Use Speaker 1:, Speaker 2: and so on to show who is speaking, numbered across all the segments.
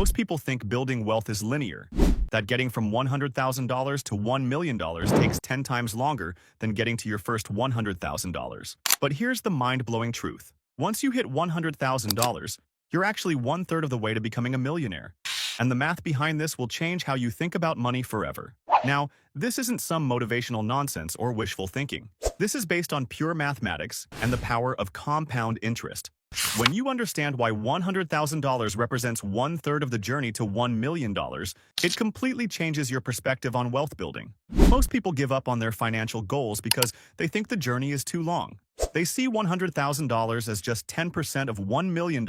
Speaker 1: Most people think building wealth is linear, that getting from $100,000 to $1 million takes 10 times longer than getting to your first $100,000. But here's the mind-blowing truth. Once you hit $100,000, you're actually one-third of the way to becoming a millionaire. And the math behind this will change how you think about money forever. Now, this isn't some motivational nonsense or wishful thinking. This is based on pure mathematics and the power of compound interest. When you understand why $100,000 represents one-third of the journey to $1 million, it completely changes your perspective on wealth building. Most people give up on their financial goals because they think the journey is too long. They see $100,000 as just 10% of $1 million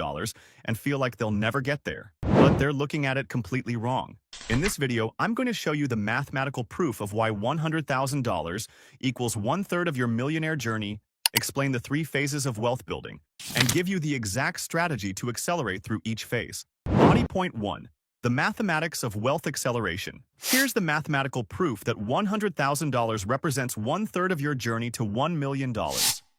Speaker 1: and feel like they'll never get there. But they're looking at it completely wrong. In this video, I'm going to show you the mathematical proof of why $100,000 equals one-third of your millionaire journey, explain the 3 phases of wealth building, and give you the exact strategy to accelerate through each phase. Body point 1. The mathematics of wealth acceleration. Here's the mathematical proof that $100,000 represents one-third of your journey to $1 million.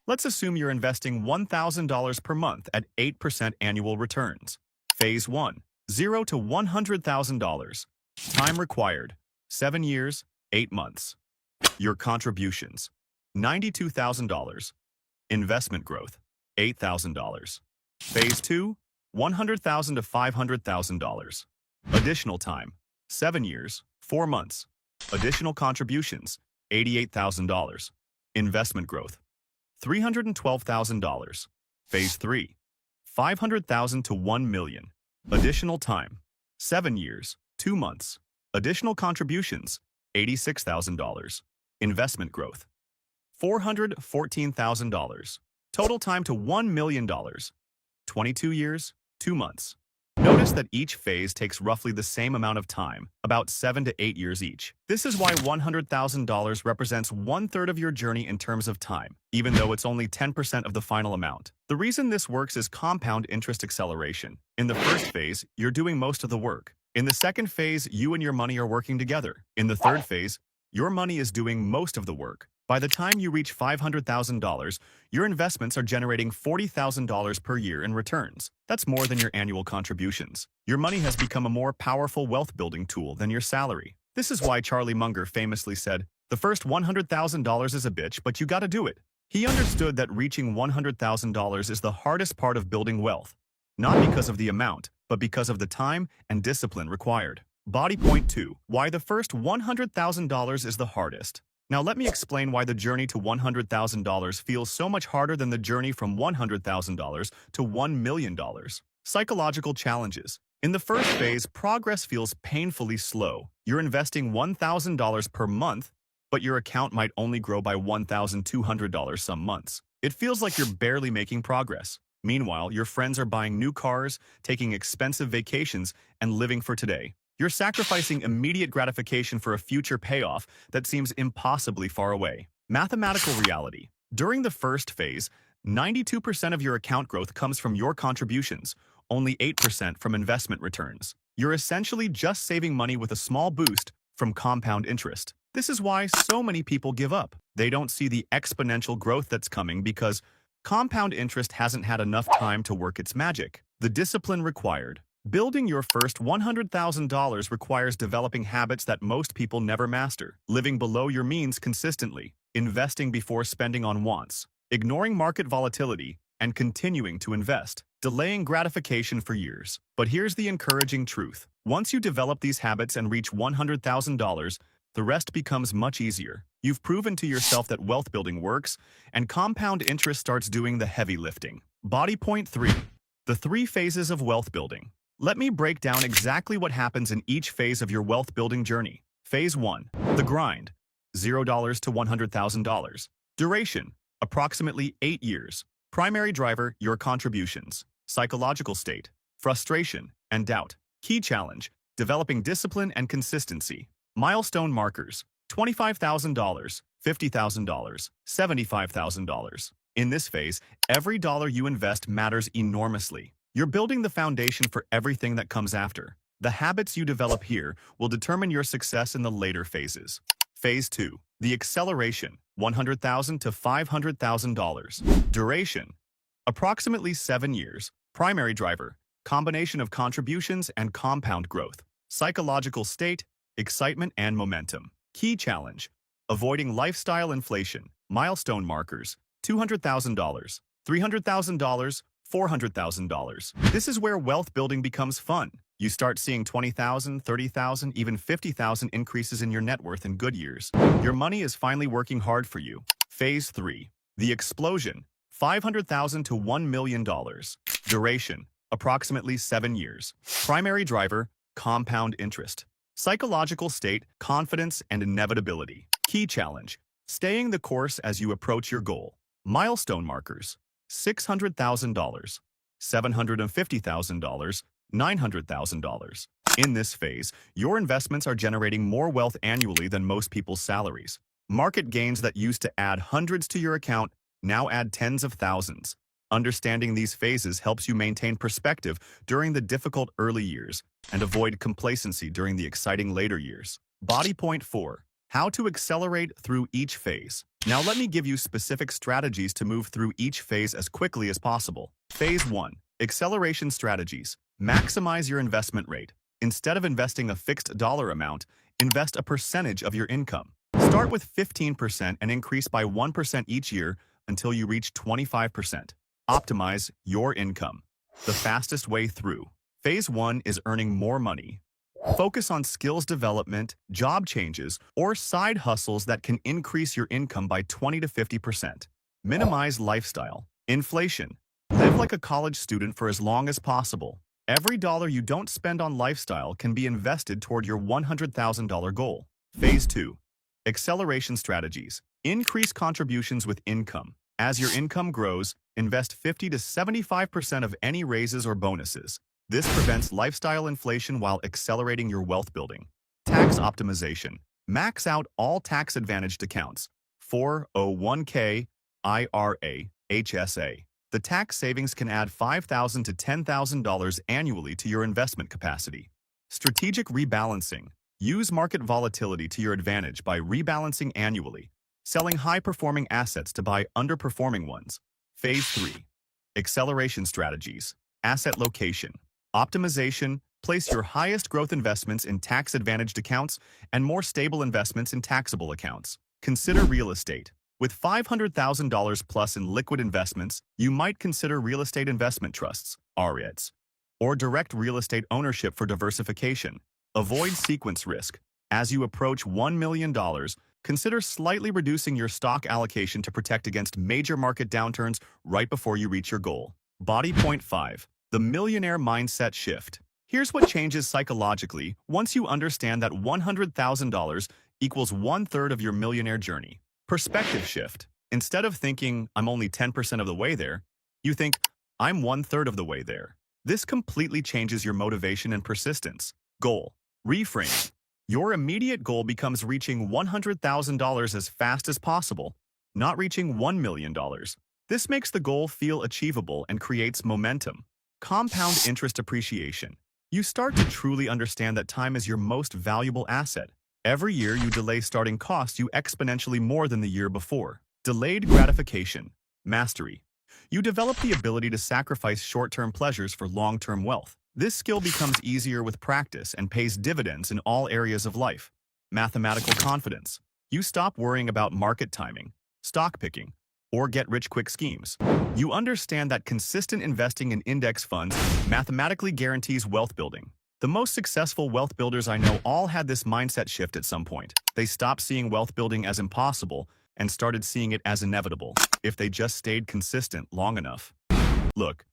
Speaker 1: Let's assume you're investing $1,000 per month at 8% annual returns. Phase 1. 0 to $100,000. Time required. 7 years, 8 months. Your contributions. $92,000. Investment growth. $8,000. Phase 2. $100,000 to $500,000. Additional time. 7 years, 4 months. Additional contributions. $88,000. Investment growth. $312,000. Phase 3. $500,000 to $1 million. Additional time. 7 years, 2 months. Additional contributions. $86,000. Investment growth. $414,000. Total time to $1 million. 22 years, 2 months. Notice that each phase takes roughly the same amount of time, about 7 to 8 years each. This is why $100,000 represents one-third of your journey in terms of time, even though it's only 10% of the final amount. The reason this works is compound interest acceleration. In the first phase, you're doing most of the work. In the second phase, you and your money are working together. In the third phase, your money is doing most of the work. By the time you reach $500,000, your investments are generating $40,000 per year in returns. That's more than your annual contributions. Your money has become a more powerful wealth-building tool than your salary. This is why Charlie Munger famously said, "The first $100,000 is a bitch, but you gotta do it." He understood that reaching $100,000 is the hardest part of building wealth, not because of the amount, but because of the time and discipline required. Body point 2. Why the first $100,000 is the hardest. Now let me explain why the journey to $100,000 feels so much harder than the journey from $100,000 to $1 million. Psychological challenges. In the first phase, progress feels painfully slow. You're investing $1,000 per month, but your account might only grow by $1,200 some months. It feels like you're barely making progress. Meanwhile, your friends are buying new cars, taking expensive vacations, and living for today. You're sacrificing immediate gratification for a future payoff that seems impossibly far away. Mathematical reality. During the first phase, 92% of your account growth comes from your contributions, only 8% from investment returns. You're essentially just saving money with a small boost from compound interest. This is why so many people give up. They don't see the exponential growth that's coming because compound interest hasn't had enough time to work its magic. The discipline required. Building your first $100,000 requires developing habits that most people never master. Living below your means consistently, investing before spending on wants, ignoring market volatility, and continuing to invest, delaying gratification for years. But here's the encouraging truth. Once you develop these habits and reach $100,000, the rest becomes much easier. You've proven to yourself that wealth building works, and compound interest starts doing the heavy lifting. Body point 3. The 3 phases of wealth building. Let me break down exactly what happens in each phase of your wealth building journey. Phase 1. The grind. $0 to $100,000. Duration. Approximately 8 years. Primary driver, your contributions. Psychological state. Frustration and doubt. Key challenge. Developing discipline and consistency. Milestone markers. $25,000, $50,000, $75,000. In this phase, every dollar you invest matters enormously. You're building the foundation for everything that comes after. The habits you develop here will determine your success in the later phases. Phase 2. The acceleration. $100,000 to $500,000. Duration. Approximately 7 years. Primary driver. combination of contributions and compound growth. Psychological state, excitement and momentum. Key challenge, avoiding lifestyle inflation. Milestone markers, $200,000, $300,000, $400,000. This is where wealth building becomes fun. You start seeing 20,000, 30,000, even 50,000 increases in your net worth in good years. Your money is finally working hard for you. Phase 3. The explosion. $500,000 to $1 million. Duration. Approximately 7 years. Primary driver. Compound interest. Psychological state. Confidence and inevitability. Key challenge. Staying the course as you approach your goal. Milestone markers. $600,000. $750,000. $900,000. In this phase, your investments are generating more wealth annually than most people's salaries. Market gains that used to add hundreds to your account now add tens of thousands. Understanding these phases helps you maintain perspective during the difficult early years and avoid complacency during the exciting later years. Body point 4. How to accelerate through each phase. Now let me give you specific strategies to move through each phase as quickly as possible. Phase 1. Acceleration strategies. Maximize your investment rate. Instead of investing a fixed dollar amount, invest a percentage of your income. Start with 15% and increase by 1% each year until you reach 25%. Optimize your income. The fastest way through. Phase 1 is earning more money. Focus on skills development, job changes, or side hustles that can increase your income by 20 to 50%. Minimize lifestyle. Inflation. Live like a college student for as long as possible. Every dollar you don't spend on lifestyle can be invested toward your $100,000 goal. Phase 2. Acceleration strategies. Increase contributions with income. As your income grows, invest 50 to 75% of any raises or bonuses. This prevents lifestyle inflation while accelerating your wealth building. Tax optimization. Max out all tax-advantaged accounts. 401k, IRA, HSA. The tax savings can add $5,000 to $10,000 annually to your investment capacity. Strategic rebalancing. Use market volatility to your advantage by rebalancing annually, selling high-performing assets to buy underperforming ones. Phase 3. Acceleration strategies. Asset location. Optimization. Place your highest growth investments in tax-advantaged accounts and more stable investments in taxable accounts. Consider real estate. With $500,000 plus in liquid investments, you might consider real estate investment trusts, REITs, or direct real estate ownership for diversification. Avoid sequence risk. As you approach $1 million, consider slightly reducing your stock allocation to protect against major market downturns right before you reach your goal. Body point 5. The millionaire mindset shift. Here's what changes psychologically once you understand that $100,000 equals 1/3 of your millionaire journey. Perspective shift. Instead of thinking, I'm only 10% of the way there, you think, I'm 1/3 of the way there. This completely changes your motivation and persistence. Goal. Reframe. Your immediate goal becomes reaching $100,000 as fast as possible, not reaching $1 million. This makes the goal feel achievable and creates momentum. Compound interest appreciation. You start to truly understand that time is your most valuable asset. Every year you delay starting costs you exponentially more than the year before. Delayed gratification. Mastery. You develop the ability to sacrifice short-term pleasures for long-term wealth. This skill becomes easier with practice and pays dividends in all areas of life. Mathematical confidence. You stop worrying about market timing, stock picking, or get-rich-quick schemes. You understand that consistent investing in index funds mathematically guarantees wealth building. The most successful wealth builders I know all had this mindset shift at some point. They stopped seeing wealth building as impossible and started seeing it as inevitable, if they just stayed consistent long enough. Look,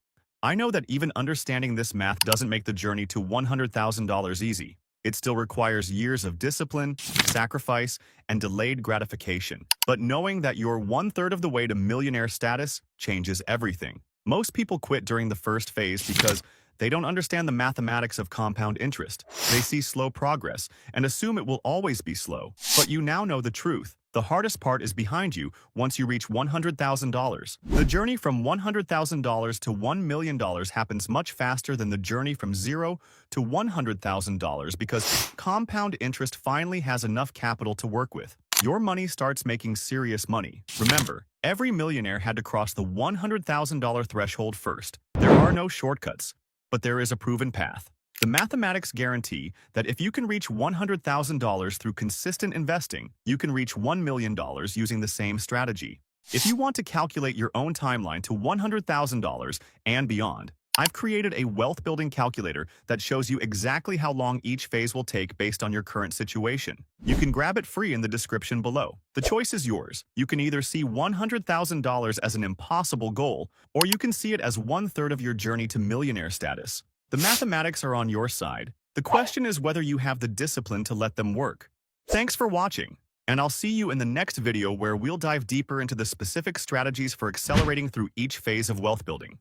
Speaker 1: I know that even understanding this math doesn't make the journey to $100,000 easy. It still requires years of discipline, sacrifice, and delayed gratification. But knowing that you're 1/3 of the way to millionaire status changes everything. Most people quit during the first phase because they don't understand the mathematics of compound interest. They see slow progress and assume it will always be slow. But you now know the truth. The hardest part is behind you once you reach $100,000. The journey from $100,000 to $1 million happens much faster than the journey from $0 to $100,000 because compound interest finally has enough capital to work with. Your money starts making serious money. Remember, every millionaire had to cross the $100,000 threshold first. There are no shortcuts. but there is a proven path. The mathematics guarantee that if you can reach $100,000 through consistent investing, you can reach $1 million using the same strategy. If you want to calculate your own timeline to $100,000 and beyond, I've created a wealth building calculator that shows you exactly how long each phase will take based on your current situation. You can grab it free in the description below. The choice is yours. You can either see $100,000 as an impossible goal, or you can see it as 1/3 of your journey to millionaire status. The mathematics are on your side. The question is whether you have the discipline to let them work. Thanks for watching, and I'll see you in the next video where we'll dive deeper into the specific strategies for accelerating through each phase of wealth building.